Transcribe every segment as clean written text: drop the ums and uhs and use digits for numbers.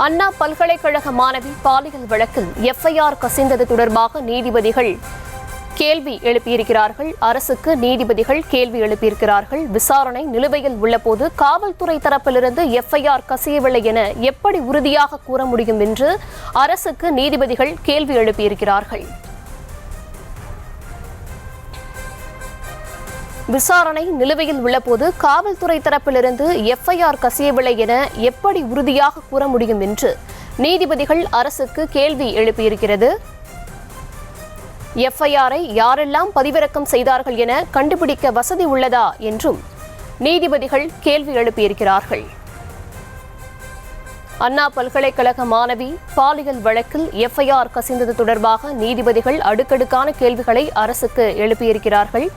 அண்ணா பல்கலைக்கழக மாணவி பாலியல் வழக்கில் எஃப்ஐஆர் கசிந்தது தொடர்பாக நீதிபதிகள் கேள்வி எழுப்பியிருக்கிறார்கள். அரசுக்கு நீதிபதிகள் கேள்வி எழுப்பியிருக்கிறார்கள். விசாரணை நிலுவையில் உள்ளபோது காவல்துறை தரப்பிலிருந்து எஃப்ஐஆர் கசியவில்லை என எப்படி உறுதியாக கூற முடியும் என்று அரசுக்கு நீதிபதிகள் கேள்வி எழுப்பியிருக்கிறார்கள். விசாரணை நிலுவையில் உள்ளபோது காவல்துறை தரப்பிலிருந்து எஃப்ஐஆர் கசியவில்லை என எப்படி உறுதியாக கூற முடியும் என்று நீதிபதிகள் அரசுக்கு கேள்வி எழுப்பியிருக்கிறது. எஃப்ஐஆரை யாரெல்லாம் பதிவிறக்கம் செய்தார்கள் என கண்டுபிடிக்க வசதி உள்ளதா என்றும் நீதிபதிகள் கேள்வி எழுப்பியிருக்கிறார்கள். அண்ணா பல்கலைக்கழக மாணவி பாலியல் வழக்கில் எஃப்ஐஆர் கசிந்தது தொடர்பாக நீதிபதிகள் அடுக்கடுக்கான கேள்விகளை அரசுக்கு எழுப்பியிருக்கிறார்கள்.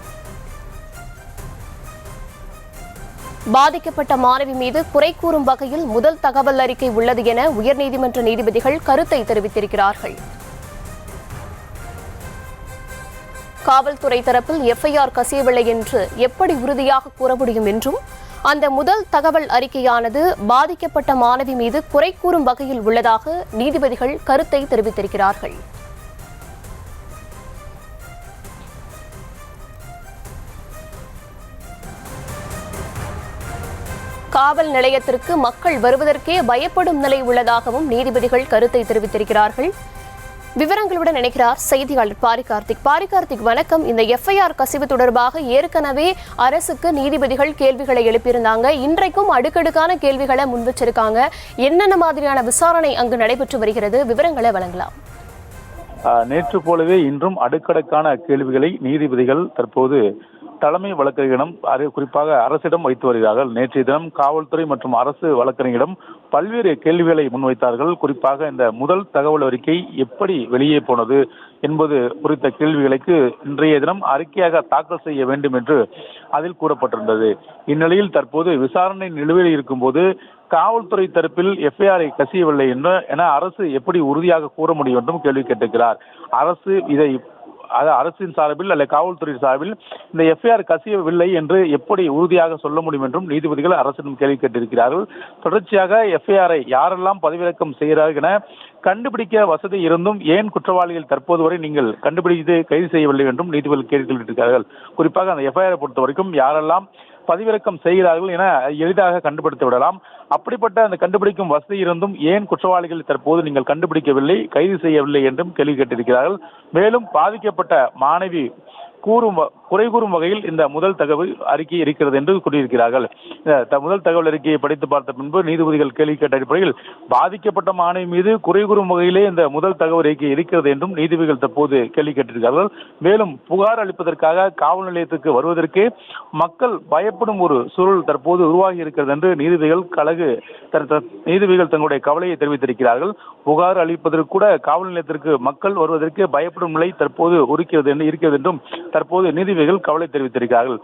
பாதிக்கப்பட்ட மாணவி மீது குறை கூறும் வகையில் முதல் தகவல் அறிக்கை உள்ளது என உயர்நீதிமன்ற நீதிபதிகள் கருத்தை தெரிவித்திருக்கிறார்கள். காவல்துறை தரப்பில் எஃப்ஐஆர் கசியவில்லை என்று எப்படி உறுதியாக கூற முடியும் என்றும் அந்த முதல் தகவல் அறிக்கையானது பாதிக்கப்பட்ட மாணவி மீது குறை கூறும் வகையில் உள்ளதாக நீதிபதிகள் கருத்தை தெரிவித்திருக்கிறார்கள். காவல் நிலையத்திற்கு மக்கள் வருவதற்கே பயப்படும் நிலை உள்ளதாகவும் நீதிபதிகள் கருத்தை தெரிவித்திருக்கிறார்கள். விவரங்களுடன் இணைக்கிறார் செய்தியாளர் பாரிகார்த்திக். பாரிகார்த்திக், வணக்கம். இந்த எஃப்ஐஆர் கசிவு தொடர்பாக ஏற்கனவே அரசுக்கு நீதிபதிகள் கேள்விகளை எழுப்பியிருந்தாங்க. இன்றைக்கும் அடுக்கடுக்கான கேள்விகளை முன்வச்சிருக்காங்க. என்னென்ன மாதிரியான விசாரணை அங்கு நடைபெற்று வருகிறது? விவரங்களை வழங்கலாம். நேற்று போலவே இன்றும் அடுக்கடுக்கான கேள்விகளை நீதிபதிகள் தற்போது தலைமை வழக்கறிஞரிடம் குறிப்பாக அரசிடம் வைத்து வருகிறார்கள். நேற்றைய தினம் காவல்துறை மற்றும் அரசு வழக்கறிஞரிடம் பல்வேறு கேள்விகளை முன்வைத்தார்கள். குறிப்பாக இந்த முதல் தகவல் அறிக்கை எப்படி வெளியே போனது என்பது குறித்த கேள்விகளுக்கு இன்றைய தினம் அறிக்கையாக தாக்கல் செய்ய வேண்டும் என்று அதில் கூறப்பட்டிருந்தது. இந்நிலையில் தற்போது விசாரணை நிலுவையில் இருக்கும்போது காவல்துறை தரப்பில் எஃப்ஐஆரை கசியவில்லை என அரசு எப்படி உறுதியாக கூற முடியும் என்றும் கேள்வி கேட்டிருக்கிறார். அரசு இதை அரசின் சார்பில் அல்ல காவல்துறை சார்பில் இந்த எஃப்ஐஆர் கசியவில்லை என்று எப்படி உறுதியாக சொல்ல முடியும் என்றும் நீதிபதிகள் அரசிடம் கேள்வி கேட்டிருக்கிறார்கள். தொடர்ச்சியாக எஃப்ஐஆரை யாரெல்லாம் பதிவிறக்கம் செய்கிறார்கள் என கண்டுபிடிக்க வசதி இருந்தும் ஏன் குற்றவாளிகள் தற்போது வரை நீங்கள் கண்டுபிடித்து கைது செய்யவில்லை என்றும் நீதிபதிகள் கேள்வி கேட்டிருக்கிறார்கள். குறிப்பாக அந்த எஃப்ஐஆரை பொறுத்த வரைக்கும் யாரெல்லாம் பதிவிறக்கம் செய்கிறார்கள் என எளிதாக கண்டுபிடித்து விடலாம். அப்படிப்பட்ட அந்த கண்டுபிடிக்கும் வசதி இருந்தும் ஏன் குற்றவாளிகள் தற்போது நீங்கள் கண்டுபிடிக்கவில்லை, கைது செய்யவில்லை என்றும் கேள்வி கேட்டிருக்கிறார்கள். மேலும் பாதிக்கப்பட்ட மாணவி குறை கூறும் வகையில் இந்த முதல் தகவல் அறிக்கை இருக்கிறது என்று கூறியிருக்கிறார்கள். முதல் தகவல் அறிக்கையை படித்து பார்த்த பின்பு நீதிபதிகள் கேள்வி கேட்ட அடிப்படையில் பாதிக்கப்பட்ட மாணவி மீது குறை கூறும் வகையிலே இந்த முதல் தகவல் அறிக்கை இருக்கிறது என்றும் நீதிபதிகள் தற்போது கேள்வி கேட்டிருக்கிறார்கள். மேலும் புகார் அளிப்பதற்காக காவல் நிலையத்துக்கு வருவதற்கு மக்கள் பயப்படும் ஒரு சூழல் தற்போது உருவாகி இருக்கிறது என்று நீதிபதிகள் தங்களுடைய கவலையை தெரிவித்திருக்கிறார்கள். புகார் அளிப்பதற்கு கூட காவல் நிலையத்திற்கு மக்கள் வருவதற்கு பயப்படும் நிலை தற்போது இருக்கிறது என்றும் தற்போது நீதிபதிகள் கவலை தெரிவித்திருக்கிறார்கள்.